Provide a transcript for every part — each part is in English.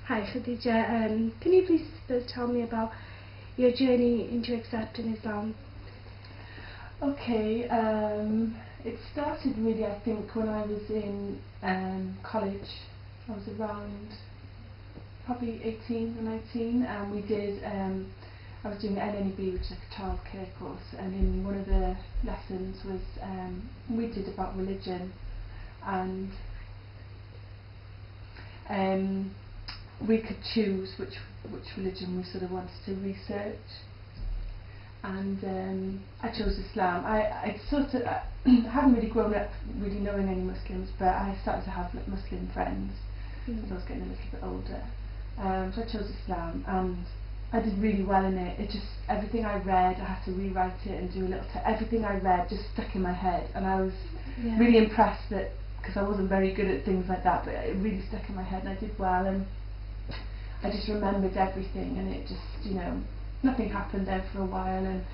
Hi Khadija, can you please tell me about your journey into accepting Islam? Okay, it started really, I think, when I was in college. I was around probably 18 or 19, and we did, I was doing NNEB, which is like a childcare course, and in one of the lessons was, we did about religion, and we could choose which religion we sort of wanted to research, and I chose Islam. I sort of haven't really grown up really knowing any Muslims, but I started to have like Muslim friends as I was getting a little bit older. So I chose Islam, and I did really well in it. It just, everything I read, I had to rewrite it and do a little everything I read just stuck in my head, and I was really impressed that, because I wasn't very good at things like that, but it really stuck in my head and I did well, and I just remembered everything, and it just, you know, nothing happened there for a while, and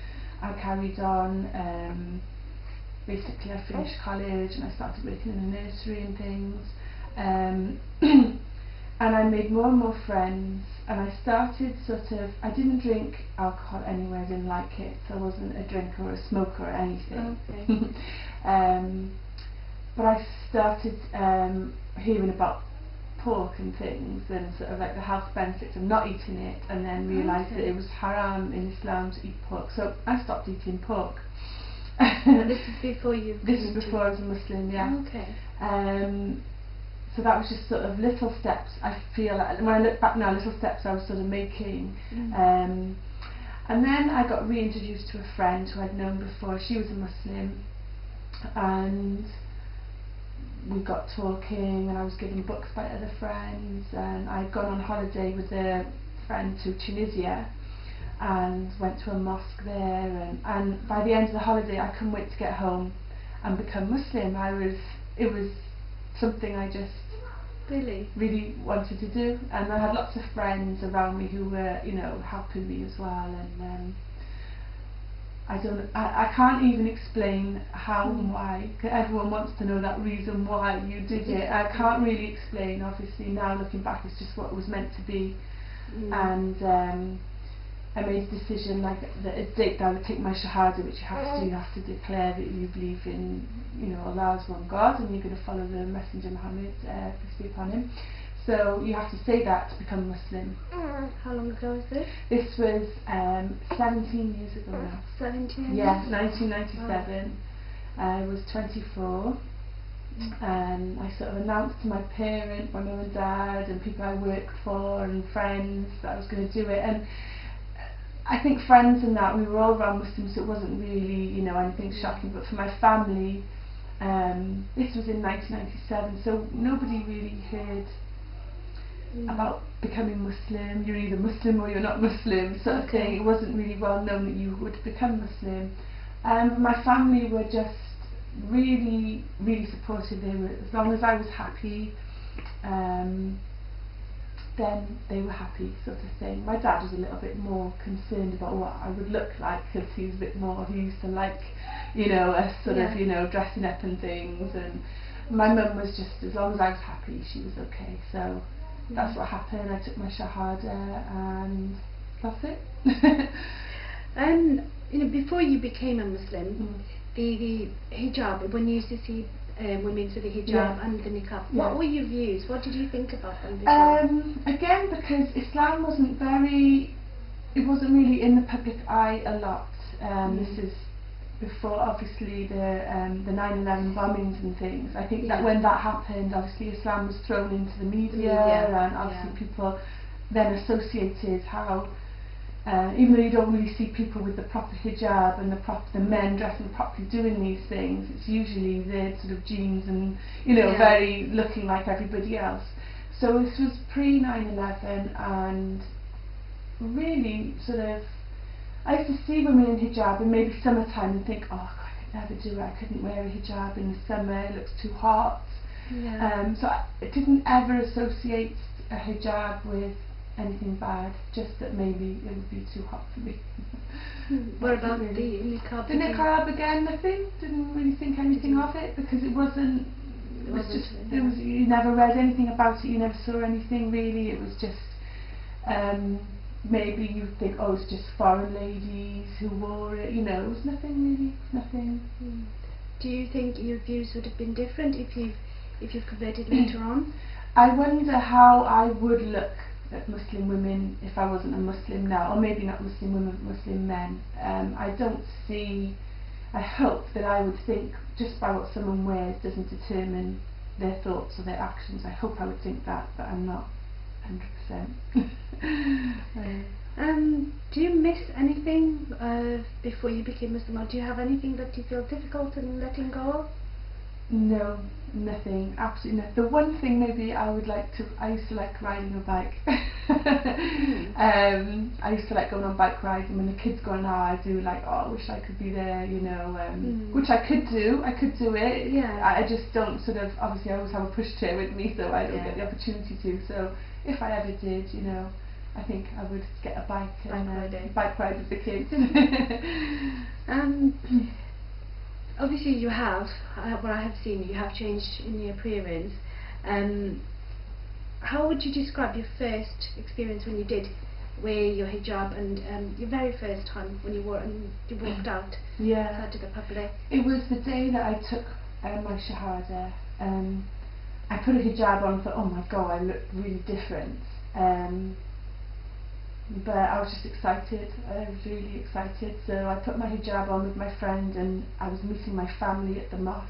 I carried on. Basically I finished college and I started working in a nursery and things, and I made more and more friends, and I started sort of, I didn't drink alcohol anyway, I didn't like it, so I wasn't a drinker or a smoker or anything. Okay. But I started hearing about pork and things, and sort of like the health benefits of not eating it, and then realised that it was haram in Islam to eat pork, so I stopped eating pork. This is before you... This is before I was a Muslim, yeah. Okay. So that was just sort of little steps, I feel like, when I look back now, little steps I was sort of making. And then I got reintroduced to a friend who I'd known before. She was a Muslim, and we got talking, and I was given books by other friends, and I'd gone on holiday with a friend to Tunisia and went to a mosque there, and by the end of the holiday I couldn't wait to get home and become Muslim. It was something I just really wanted to do, and I had lots of friends around me who were, you know, helping me as well, and I can't even explain how and why. Everyone wants to know that reason why you did it. I can't really explain, obviously. Now looking back, it's just what it was meant to be. And I made a decision, like a date that I would take my shahada, which you have to declare that you believe in, you know, Allah is one God, and you're going to follow the Messenger Muhammad, peace be upon him. So you have to say that to become Muslim. How long ago was this? This was 17 years ago now. 17 years? Yeah, 1997. I was 24, and I sort of announced to my parents, my mum and dad, and people I worked for, and friends, that I was going to do it. And I think friends and that, we were all around Muslims, so it wasn't really, you know, anything shocking. But for my family, this was in 1997, so nobody really heard about becoming Muslim. You're either Muslim or you're not Muslim, sort of thing. It wasn't really well known that you would become Muslim. My family were just really, really supportive. They were, as long as I was happy, then they were happy, sort of thing. My dad was a little bit more concerned about what I would look like, because he was a bit more, he used to like, you know, us sort of, you know, dressing up and things, and my mum was just, as long as I was happy, she was okay. So that's what happened. I took my shahada, and that's it. And you know, before you became a Muslim, the hijab, when you used to see women with the hijab and the niqab, what were your views? What did you think about them before? Again, because Islam wasn't very, it wasn't really in the public eye a lot. This is before, obviously, the 9/11 bombings and things. I think that when that happened, obviously Islam was thrown into the media, and obviously people then associated how, even though you don't really see people with the proper hijab and the men dressing properly doing these things, it's usually the sort of jeans and, you know, very looking like everybody else. So this was pre 9/11, and really sort of, I used to see women in hijab in maybe summertime and think, oh God, I could never do it, I couldn't wear a hijab in the summer, it looks too hot. So I didn't ever associate a hijab with anything bad, just that maybe it would be too hot for me. What about the niqab? The niqab, again, nothing, didn't really think anything of it, because it wasn't, it was just, you never read anything about it, you never saw anything really. It was just, maybe you think, oh, it's just foreign ladies who wore it, you know, it was nothing really, nothing. Do you think your views would have been different if you've converted later on? I wonder how I would look at Muslim women if I wasn't a Muslim now, or maybe not Muslim women, but Muslim men. I don't see, I hope that I would think just by what someone wears doesn't determine their thoughts or their actions. I hope I would think that, but I'm not 100%. Do you miss anything before you became Muslim, or do you have anything that you feel difficult in letting go of? No, nothing, absolutely nothing. The one thing maybe I would like to, I used to like riding a bike. I used to like going on bike rides, and when the kids go now, I do like, oh, I wish I could be there, you know, which I could do it. Yeah. I just don't sort of, obviously I always have a pushchair with me, so I don't get the opportunity to. So if I ever did, you know, I think I would get a bike and bike ride with the kids. Obviously you have, what I have seen, you have changed in your appearance. How would you describe your first experience when you did wear your hijab, and your very first time when you wore it and you walked out to the public? It was the day that I took my shahada. I put a hijab on and thought, oh my god, I looked really different. But I was just excited, I was really excited, so I put my hijab on with my friend, and I was meeting my family at the mosque.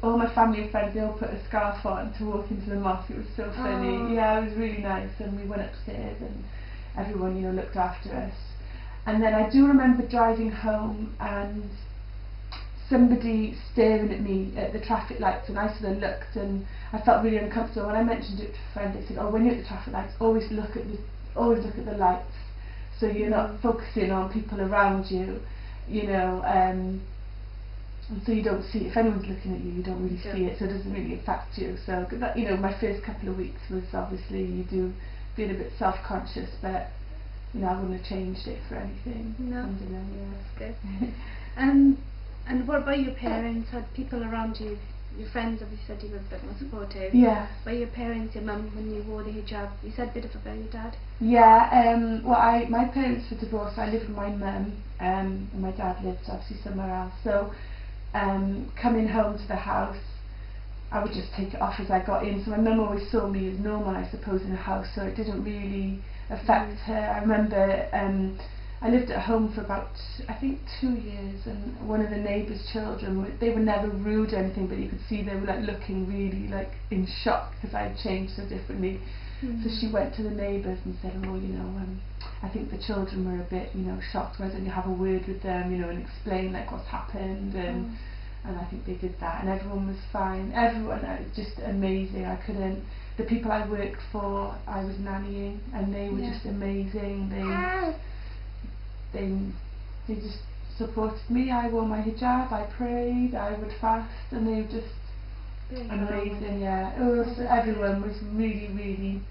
All my family and friends, they all put a scarf on to walk into the mosque. It was so funny. Yeah, it was really nice, and we went upstairs and everyone, you know, looked after us. And then I do remember driving home and somebody staring at me at the traffic lights, and I sort of looked and I felt really uncomfortable. When I mentioned it to a friend, they said, oh, when you're at the traffic lights, always look at the lights, so you're not focusing on people around you, you know, and so you don't see, if anyone's looking at you, you don't really see it, so it doesn't really affect you. So that, you know, my first couple of weeks was obviously, you do feel a bit self-conscious, but you know, I wouldn't have changed it for anything. No, yeah. That's good. And what about your parents? Had people around you, your friends, obviously said you were a bit more supportive. Yeah. But your parents, your mum, when you wore the hijab, you said a bit about your dad? Yeah, well, my parents were divorced. I lived with my mum, and my dad lived obviously somewhere else. So, coming home to the house, I would just take it off as I got in. So my mum always saw me as normal, I suppose, in the house, so it didn't really affect her. I remember I lived at home for about, I think, 2 years, and one of the neighbours' children, they were never rude or anything, but you could see they were like looking really like in shock because I had changed so differently. So she went to the neighbours and said, oh, you know, I think the children were a bit, you know, shocked. Why don't you have a word with them, you know, and explain like what's happened, and I think they did that, and everyone was fine. Everyone, just amazing. I couldn't. The people I worked for, I was nannying, and they were just amazing. They just supported me. I wore my hijab, I prayed, I would fast, and they were just amazing. Yeah, everyone was really, really,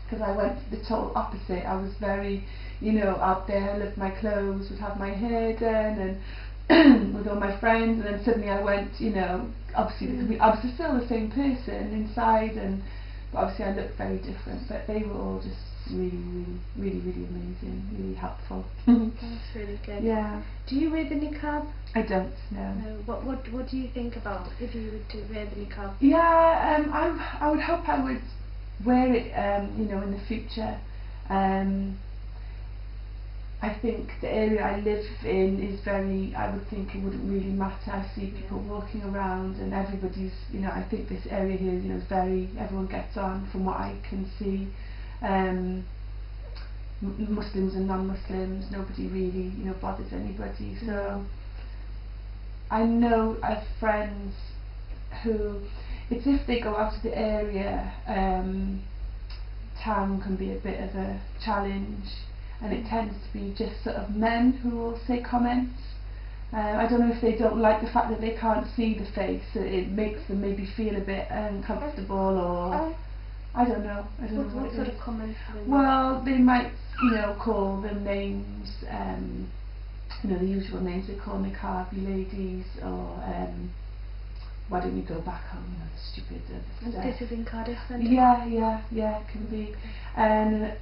because I went the total opposite. I was very, you know, out there, I loved my clothes, would have my hair done, and with all my friends, and then suddenly I went, you know, obviously I was still the same person inside, but obviously I looked very different, but they were all just really, really, really amazing, really helpful. That's really good. Yeah. Do you wear the niqab? I don't, no. What do you think about if you were to wear the niqab? Yeah, I would hope I would wear it, you know, in the future. I think the area I live in is very, I would think it wouldn't really matter. I see people walking around and everybody's, you know, I think this area here, you know, is very, everyone gets on from what I can see. Muslims and non-Muslims, nobody really, you know, bothers anybody. So I know I have friends who, it's if they go out of the area, town can be a bit of a challenge, and it tends to be just sort of men who will say comments. I don't know if they don't like the fact that they can't see the face, so it makes them maybe feel a bit uncomfortable, or I don't know. What sort of comments? Well, they might, you know, call them names, you know, the usual names they call niqabi ladies, or why don't you go back home, you know, it's stupid. And this is in Cardiff then? Yeah, it can be. And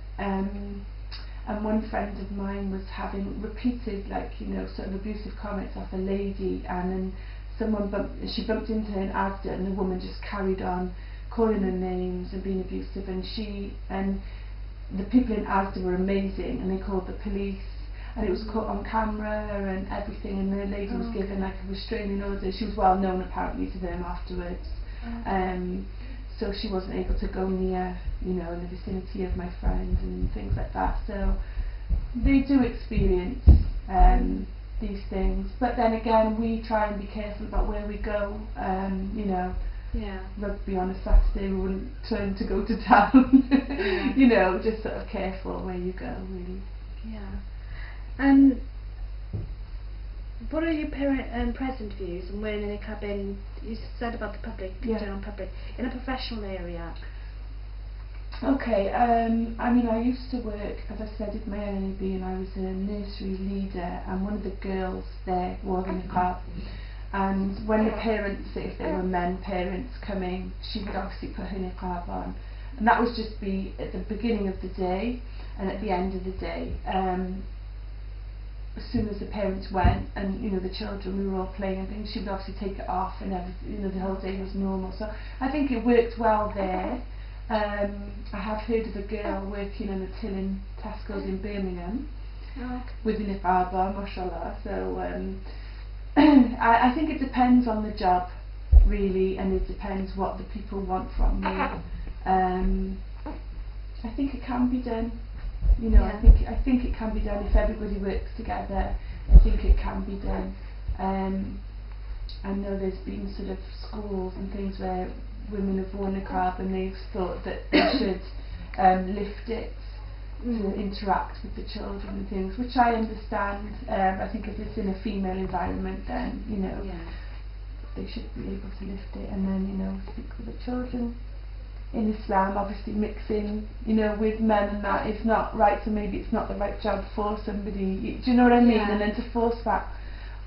one friend of mine was having repeated, like, you know, sort of abusive comments off a lady, and then she bumped into her in Asda, and the woman just carried on calling her names and being abusive, and the people in Asda were amazing, and they called the police, and it was caught on camera and everything, and the lady was given like a restraining order. She was well known apparently to them afterwards. So she wasn't able to go near, you know, in the vicinity of my friend and things like that. So they do experience these things, but then again we try and be careful about where we go. You know, rugby on a Saturday, we wouldn't turn to go to town. You know, just sort of careful where you go, really. And what are your present views on wearing a niqab in, you said about the public, general public, in a professional area? Okay, I mean, I used to work, as I said, at my NAB, and I was a nursery leader, and one of the girls there wore a niqab, and when the parents, if there were men parents coming, she would obviously put her niqab on, and that would just be at the beginning of the day and at the end of the day. As soon as the parents went, and you know, the children, we were all playing and things, she would obviously take it off, and everything, you know, the whole day was normal. So I think it worked well there. I have heard of a girl working in a till in Tesco's in Birmingham with a niqab on, mashallah. So I think it depends on the job, really, and it depends what the people want from you. I think it can be done. You know, I think it can be done if everybody works together. I think it can be done. I know there's been sort of schools and things where women have worn a niqab and they've thought that they should lift it to interact with the children and things, which I understand. I think if it's in a female environment, then, you know, they should be able to lift it, and then, you know, speak with the children. In Islam, obviously mixing, you know, with men and that is not right, so maybe it's not the right job for somebody, do you know what I mean? And then to force that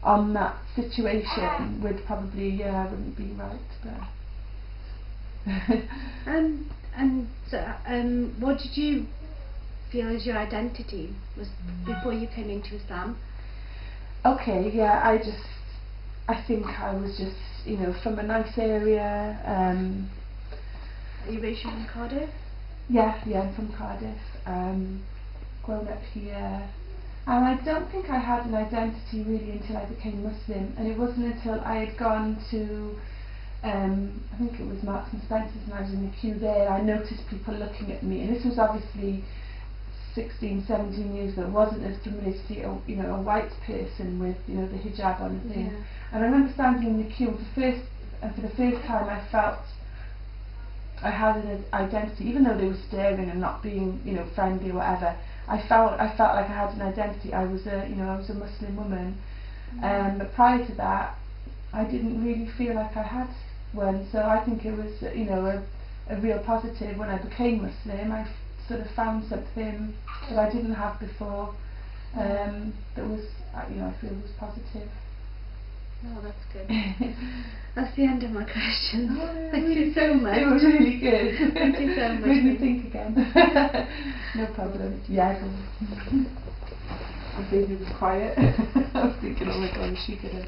on that situation would probably, wouldn't be right. But and what did you feel as your identity was before you came into Islam? Okay, I think I was just, you know, from a nice area. Are you raised from Cardiff? Yeah, I'm from Cardiff. Grown up here, and I don't think I had an identity really until I became Muslim. And it wasn't until I had gone to, I think it was Marks and Spencer's, and I was in the queue there. I noticed people looking at me, and this was obviously 16, 17 years ago. It wasn't as familiar to see, you know, a white person with, you know, the hijab on and things. And I remember standing in the queue for the first time I felt I had an identity, even though they were staring and not being, you know, friendly or whatever. I felt like I had an identity. I was a Muslim woman. But prior to that, I didn't really feel like I had one. So I think it was, you know, a real positive when I became Muslim. I sort of found something that I didn't have before. That was, you know, I feel was positive. Oh, that's good. That's the end of my questions. Oh, Thank you so much. It was really good. Thank you so much. Made me think again. No problem. Yeah. I think it was quiet. I was thinking, oh my god, is she gonna...